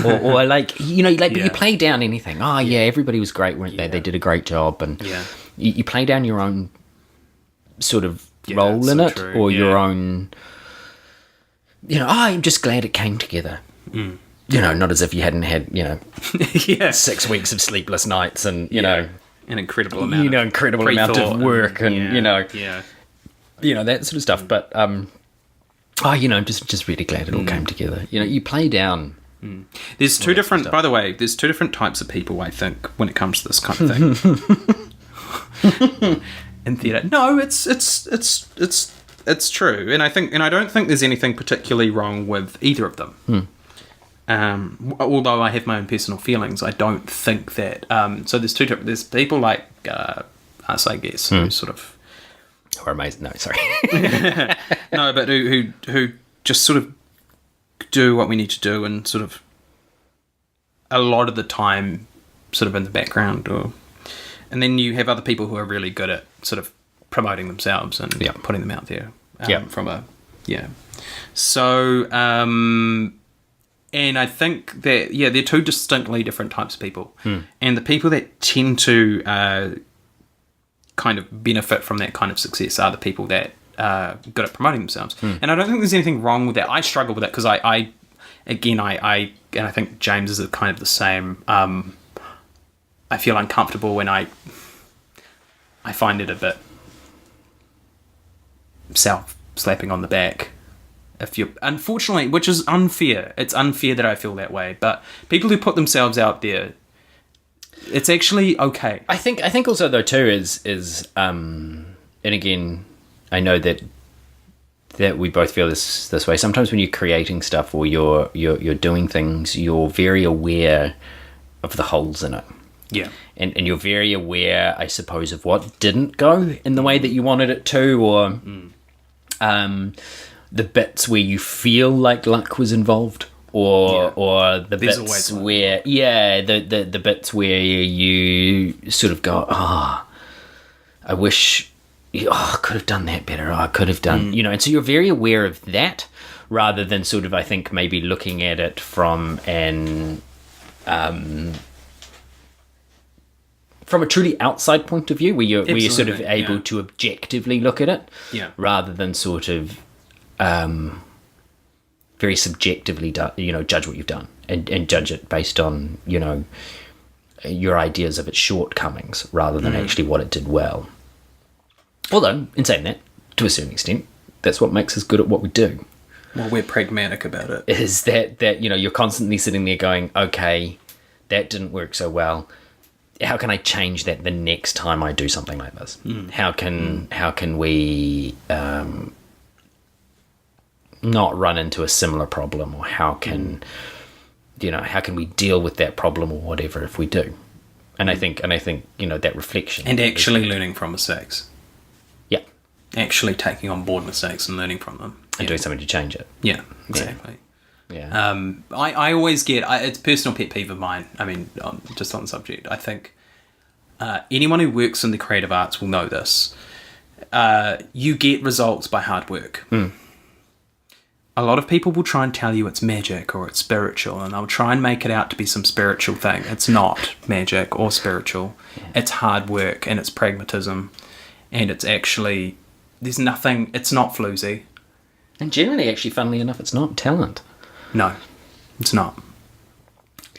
or but you play down anything. Oh, yeah, everybody was great, weren't they? They did a great job, and you play down your own sort of role in it, or your own. I'm just glad it came together. Not as if you hadn't had 6 weeks of sleepless nights and an incredible amount of work and that sort of stuff. But just really glad it all came together. You play down. There's two different. By the way, there's two different types of people, I think, when it comes to this kind of thing. In theatre, no, it's true, and I don't think there's anything particularly wrong with either of them. Although I have my own personal feelings, I don't think that. So there's people like us, I guess, who sort of. Or amazing? No, sorry. No, but who just sort of do what we need to do, and sort of a lot of the time, sort of in the background, and then you have other people who are really good at sort of promoting themselves and putting them out there. So. And I think that, they're two distinctly different types of people. And the people that tend to kind of benefit from that kind of success are the people that are good at promoting themselves. And I don't think there's anything wrong with that. I struggle with that because I think James is kind of the same. I feel uncomfortable when I find it a bit self-slapping on the back. If you, unfortunately, which is unfair. It's unfair that I feel that way. But people who put themselves out there, it's actually okay. I think also though too is and again, I know that we both feel this way. Sometimes when you're creating stuff or you're doing things, you're very aware of the holes in it. Yeah. And you're very aware, I suppose, of what didn't go in the way that you wanted it to, or the bits where you feel like luck was involved, or the bits where the bits where you sort of go, I wish I could have done that better, I could have done, and so you're very aware of that, rather than sort of, I think, maybe looking at it from from a truly outside point of view, where you're sort of able to objectively look at it, rather than sort of very subjectively, judge what you've done and judge it based on, your ideas of its shortcomings, rather than actually what it did well. Although, in saying that, to a certain extent, that's what makes us good at what we do. Well, we're pragmatic about it. Is that you're constantly sitting there going, okay, that didn't work so well. How can I change that the next time I do something like this? How can we not run into a similar problem, or how can we deal with that problem or whatever if we do? And I think that reflection and actually learning from mistakes. Yeah, actually taking on board mistakes and learning from them and doing something to change it. Yeah, exactly. Yeah. I always get, it's a personal pet peeve of mine. I mean, just on the subject, I think anyone who works in the creative arts will know this. You get results by hard work. A lot of people will try and tell you it's magic or it's spiritual, and they'll try and make it out to be some spiritual thing. It's not magic or spiritual. It's hard work, and it's pragmatism, and it's actually, there's nothing, it's not floozy. And generally, actually, funnily enough, it's not talent. No, it's not.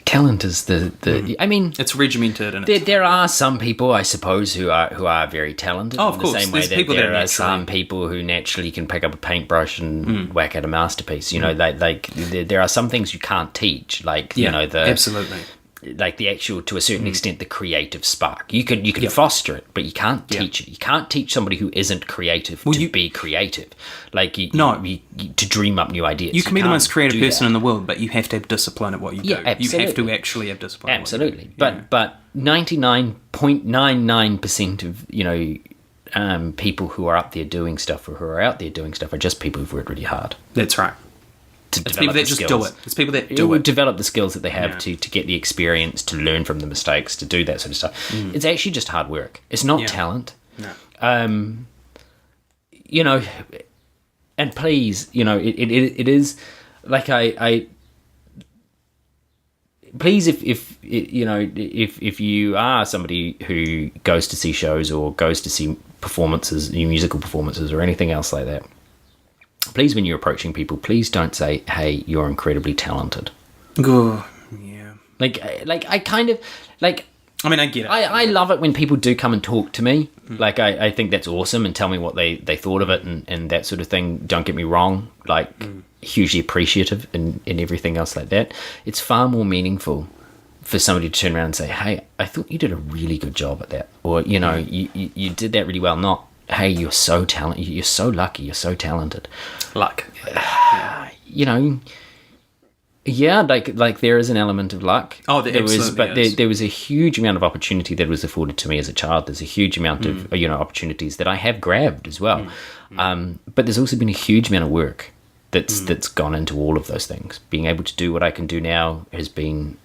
Talent is I mean, it's regimented, and there are some people, I suppose, who are very talented. Oh, of course. The same way There's that people there that are some people who naturally can pick up a paintbrush and whack out a masterpiece. There are some things you can't teach, absolutely. Like the actual, to a certain extent, the creative spark. You can foster it, but you can't teach it. You can't teach somebody who isn't creative to be creative. To dream up new ideas. You can be the most creative person in the world, but you have to have discipline at what you do. Absolutely. You have to actually have discipline. Absolutely. But 99.99% of people who are up there doing stuff, or who are out there doing stuff, are just people who've worked really hard. That's right. It's people that just do it. It's people that do it. Develop the skills that they have to get the experience, to learn from the mistakes, to do that sort of stuff. It's actually just hard work. It's not talent. No. And please, it is like please, if you are somebody who goes to see shows or goes to see performances, musical performances or anything else like that, please, when you're approaching people, please don't say, "Hey, you're incredibly talented." Oh, yeah. I kind of like. I mean, I get it. I love it when people do come and talk to me. Like, I think that's awesome, and tell me what they thought of it and that sort of thing. Don't get me wrong. Hugely appreciative and everything else like that. It's far more meaningful for somebody to turn around and say, "Hey, I thought you did a really good job at that," or you did that really well. Not, "Hey, you're so talented. You're so lucky. You're so talented." Luck. Like there is an element of luck. Oh, there is. There was a huge amount of opportunity that was afforded to me as a child. There's a huge amount of opportunities that I have grabbed as well. But there's also been a huge amount of work that's gone into all of those things. Being able to do what I can do now has been,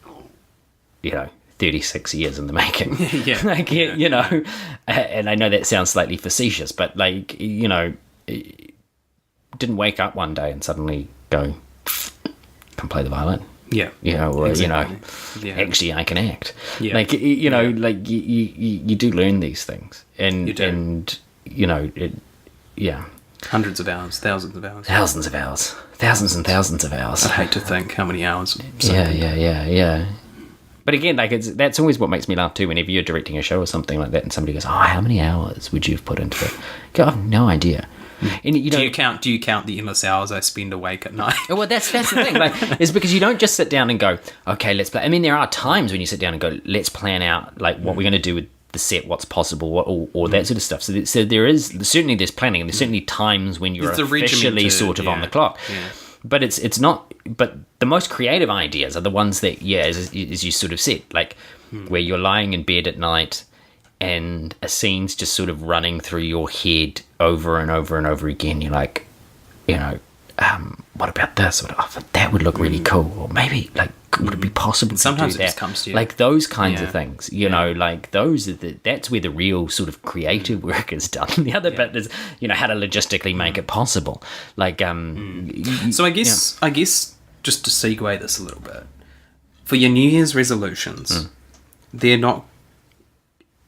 36 years in the making. And I know that sounds slightly facetious, but didn't wake up one day and suddenly go, can play the violin. Yeah. Or, exactly. actually I can act. Yeah. Like, like you do learn these things. And, You do. and Hundreds of hours, thousands of hours. Thousands of hours. Thousands and thousands of hours. I hate to think how many hours. Yeah. But again, like that's always what makes me laugh too. Whenever you're directing a show or something like that, and somebody goes, "Oh, how many hours would you have put into it?" I have no idea. And Do you count the endless hours I spend awake at night? Well, that's the thing. Like, is because you don't just sit down and go, "Okay, let's play." I mean, there are times when you sit down and go, "Let's plan out like what we're going to do with the set, what's possible, or that sort of stuff." So there is certainly there's planning, and there's certainly times when you're officially sort of on the clock. Yeah. But it's not. But the most creative ideas are the ones that, as you sort of said, like where you're lying in bed at night and a scene's just sort of running through your head over and over and over again. You're like, what about this? That would look really cool. Or maybe, like, would it be possible to sometimes do it that? just comes to you. Like those kinds of things, like those are that's where the real sort of creative work is done. The other bit is, how to logistically make it possible. Like, so I guess just to segue this a little bit, for your New Year's resolutions, they're not.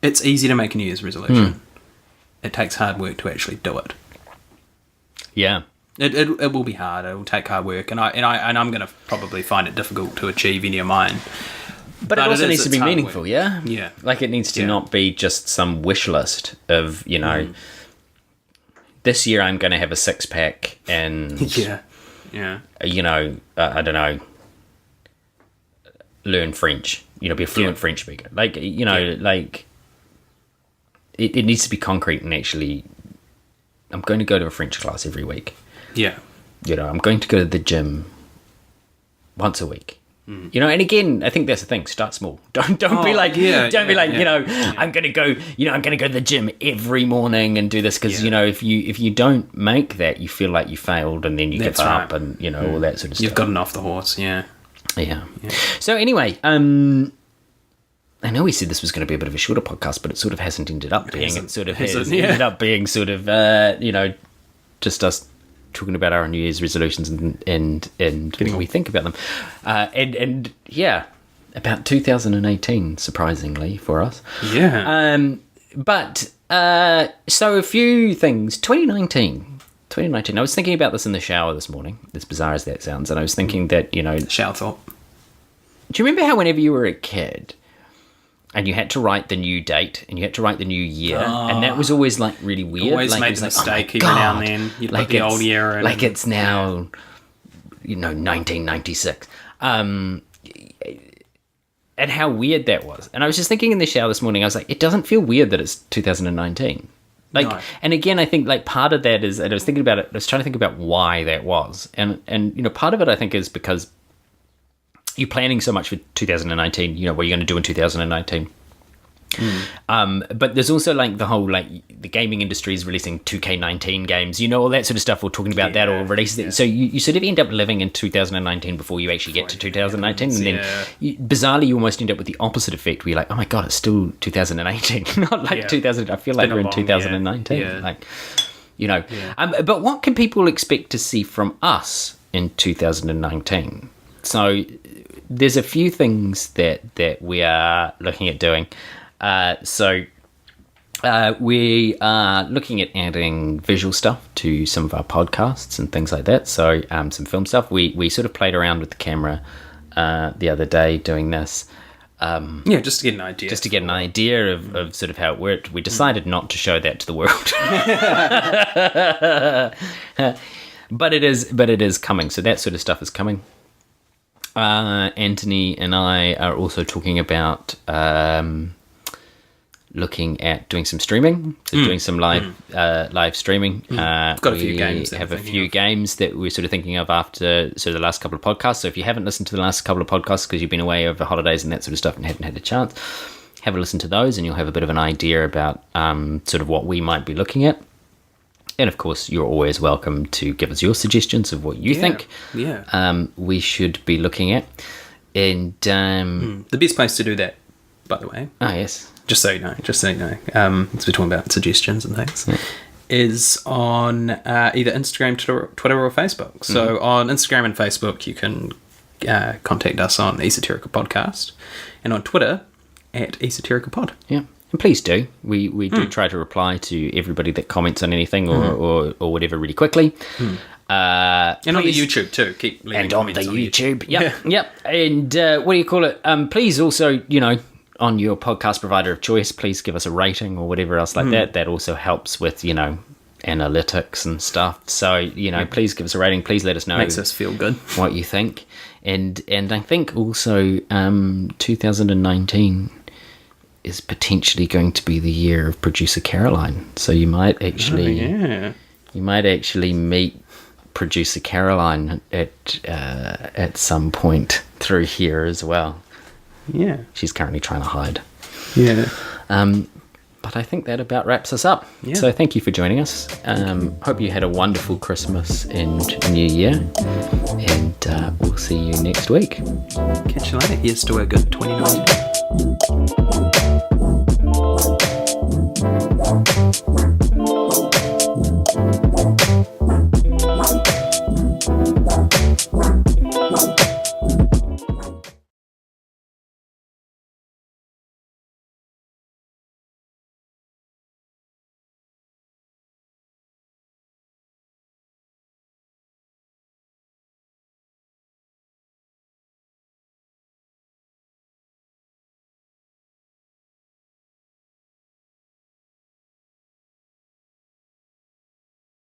It's easy to make a New Year's resolution. It takes hard work to actually do it. Yeah. It will be hard. It will take hard work, and I'm going to probably find it difficult to achieve in your mind. But it also needs to be meaningful, yeah. Like it needs to not be just some wish list of this year I'm going to have a 6-pack and I don't know, learn French. Be a fluent French speaker. Like like it needs to be concrete and actually. I'm going to go to a French class every week. Yeah. I'm going to go to the gym once a week. And again, I think that's the thing. Start small. Don't be like, I'm going to go, I'm going to go to the gym every morning and do this because, if you don't make that, you feel like you failed and then you give up and, all that sort of stuff. You've gotten off the horse. Yeah. So anyway, I know we said this was going to be a bit of a shorter podcast, but it sort of hasn't ended up being. It sort of has ended up being sort of, just us talking about our New Year's resolutions and what we think about them. And about 2018, surprisingly, for us. Yeah. But, so a few things. 2019, I was thinking about this in the shower this morning, as bizarre as that sounds, and I was thinking that, Shower thought. Do you remember how whenever you were a kid... and you had to write the new date, and you had to write the new year, and that was always like really weird. Always like, made a mistake every now and then. You'd put the old year in. Like it's now, 1996. And how weird that was. And I was just thinking in the shower this morning, I was like, it doesn't feel weird that it's 2019. Like, no. And again, I think like part of that is, and I was thinking about it, I was trying to think about why that was, and part of it I think is because you're planning so much for 2019, what you're going to do in 2019. But there's also like the whole, like the gaming industry is releasing 2K19 games, all that sort of stuff, or talking about that, or releases it. So you sort of end up living in 2019 before you actually get to 2019. And then bizarrely, you almost end up with the opposite effect where you're like, oh my God, it's still 2018, not like 2000. I feel like we're in 2019. Yeah. Like, but what can people expect to see from us in 2019? So there's a few things that we are looking at doing. We are looking at adding visual stuff to some of our podcasts and things like that. So some film stuff. We sort of played around with the camera the other day doing this. Just to get an idea. Just to get an idea of sort of how it worked. We decided not to show that to the world. But it is coming. So that sort of stuff is coming. Anthony and I are also talking about looking at doing some streaming, doing some live streaming. Got a few games. We have a few games that we're sort of thinking of after the last couple of podcasts. So if you haven't listened to the last couple of podcasts because you've been away over holidays and that sort of stuff and haven't had a chance, have a listen to those and you'll have a bit of an idea about sort of what we might be looking at. And of course, you're always welcome to give us your suggestions of what you think we should be looking at. And the best place to do that, by the way. Oh, yes. Just so you know, as we're talking about suggestions and things, is on either Instagram, Twitter, or Facebook. So on Instagram and Facebook, you can contact us on Esoterica Podcast and on Twitter at Esoterica Pod. Yeah. And please do. We do try to reply to everybody that comments on anything or whatever really quickly. And on the YouTube too. Keep leaving and on the comments YouTube. Yep. And what do you call it? Please also, on your podcast provider of choice, please give us a rating or whatever else like that. That also helps with, analytics and stuff. So, please give us a rating. Please let us know. Makes us feel good. What you think. And I think also 2019 is potentially going to be the year of producer Caroline. So you might actually meet producer Caroline at some point through here as well. Yeah. She's currently trying to hide. Yeah. But I think that about wraps us up. Yeah. So thank you for joining us. Hope you had a wonderful Christmas and New Year. And we'll see you next week. Catch you later. Here's to a good 2019.